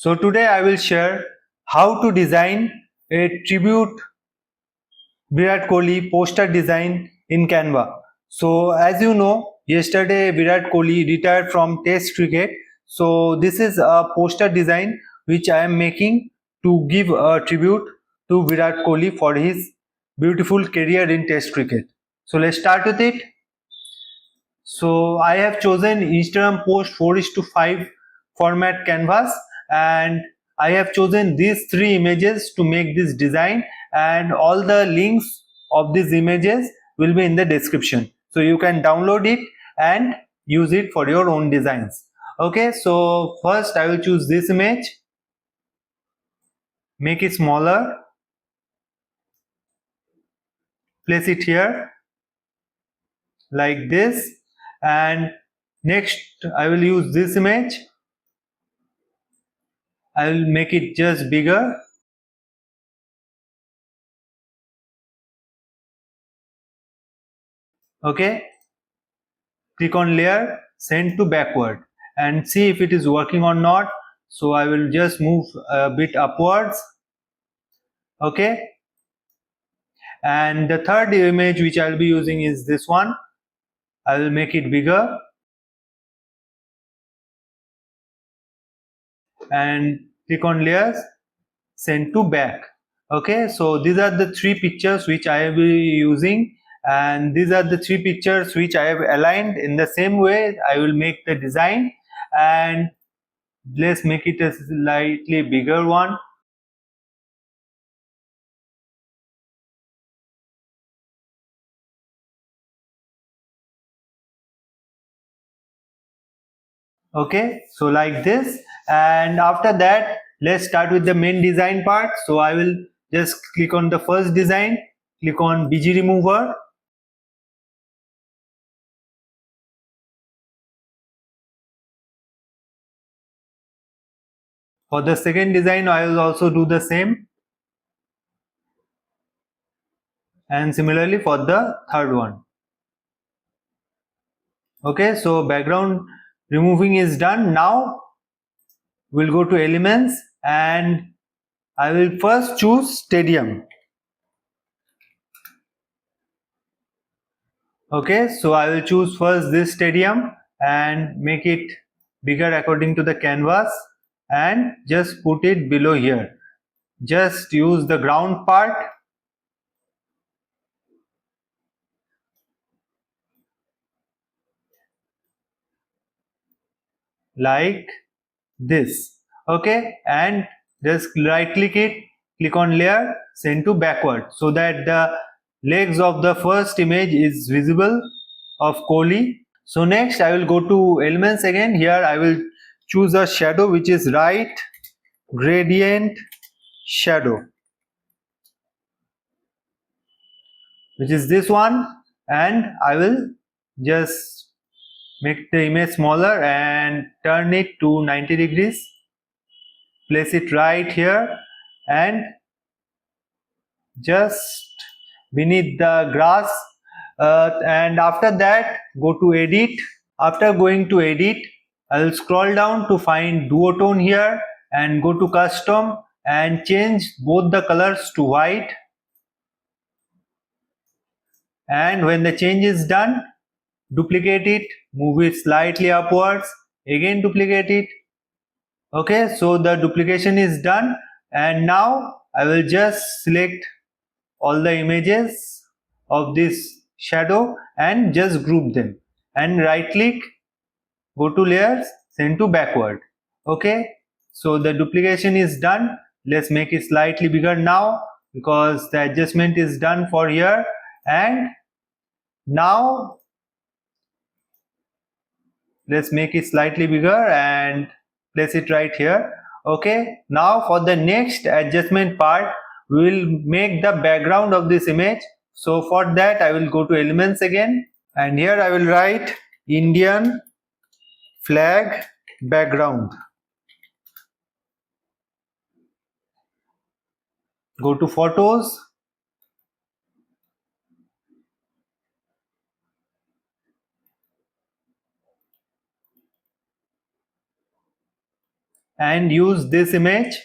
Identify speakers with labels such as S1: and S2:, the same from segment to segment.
S1: So today I will share how to design a tribute Virat Kohli poster design in Canva. So as you know, yesterday Virat Kohli retired from Test cricket. So this is a poster design which I am making to give a tribute to Virat Kohli for his beautiful career in Test cricket. So let's start with it. So I have chosen Instagram post 4:5 format canvas, and I have chosen these three images to make this design, and all the links of these images will be in the description. So you can download it and use it for your own designs. Okay, so first I will choose this image, make it smaller, place it here like this, and next I will use this image. I will make it just bigger. Okay, click on layer, send to backward and see if it is working or not. So I will just move a bit upwards. Okay, and the third image which I will be using is this one. I will make it bigger and click on layers, send to back. Okay, so these are the three pictures which I will be using, and these are the three pictures which I have aligned in the same way. I will make the design, and let's make it a slightly bigger one. Okay, so like this, and after that let's start with the main design part. So I will just click on the first design, click on BG remover. For the second design I will also do the same, and similarly for the third one. Okay, so background removing is done. Now we'll go to elements, and I will first choose stadium. Okay, so I will choose first this stadium and make it bigger according to the canvas, and just put it below here. Just use the ground part like this. Okay, and just right click it, click on layer, send to backward, so that the legs of the first image is visible of Kohli. So next I will go to elements again. Here I will choose a shadow which is right gradient shadow, which is this one, and I will just make the image smaller and turn it to 90 degrees, place it right here, and just beneath the grass, and after that go to edit. After going to edit, I'll scroll down to find duotone here and go to custom and change both the colors to white. And when the change is done, duplicate it, move it slightly upwards, again duplicate it. Okay, so the duplication is done, and now I will just select all the images of this shadow and just group them, and right click, go to layers, send to backward. Okay, so the duplication is done. Let's make it slightly bigger now because the adjustment is done for here, and now let's make it slightly bigger and place it right here. Okay, now for the next adjustment part, we will make the background of this image. So for that I will go to elements again, and here I will write Indian flag background. Go to photos, and use this image.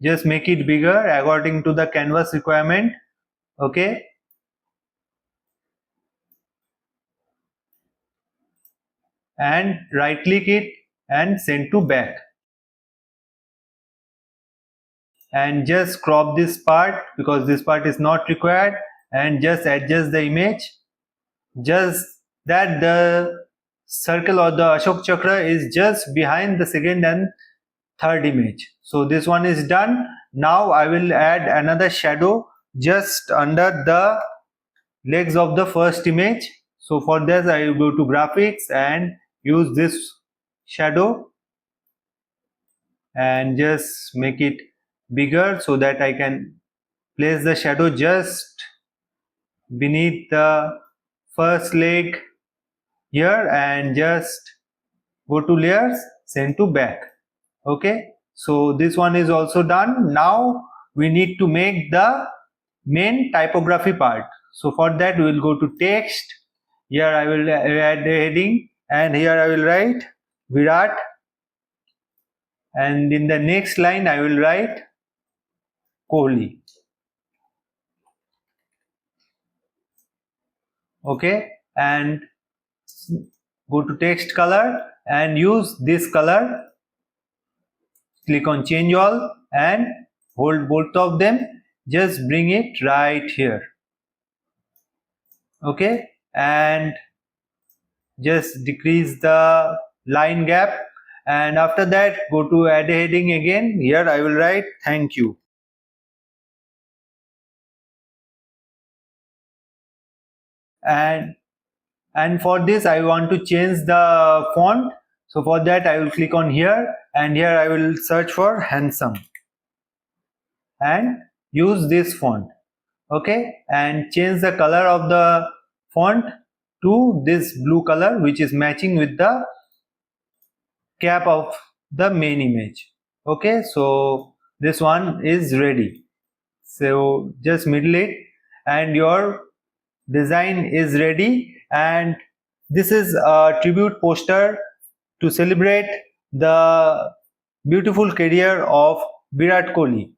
S1: Just make it bigger according to the canvas requirement. Okay, and right click it and send to back, and just crop this part because this part is not required, and just adjust the image just that the circle or the Ashok chakra is just behind the second and third image. So this one is done. Now I will add another shadow just under the legs of the first image. So for this I will go to graphics and use this shadow and just make it bigger so that I can place the shadow just beneath the first leg here, and just go to layers, send to back. Okay, so this one is also done. Now we need to make the main typography part. So for that we will go to text. Here I will add a heading, and here I will write Virat, and in the next line I will write Kohli. Okay, and go to text color and use this color. Click on change all and hold both of them. Just bring it right here. Okay, and just decrease the line gap, and after that go to add a heading again. Here I will write thank you. And for this I want to change the font. So for that I will click on here, and here I will search for handsome and use this font. Okay, and change the color of the font to this blue color, which is matching with the cap of the main image. Okay, so this one is ready. So just middle it and your design is ready. And this is a tribute poster to celebrate the beautiful career of Virat Kohli.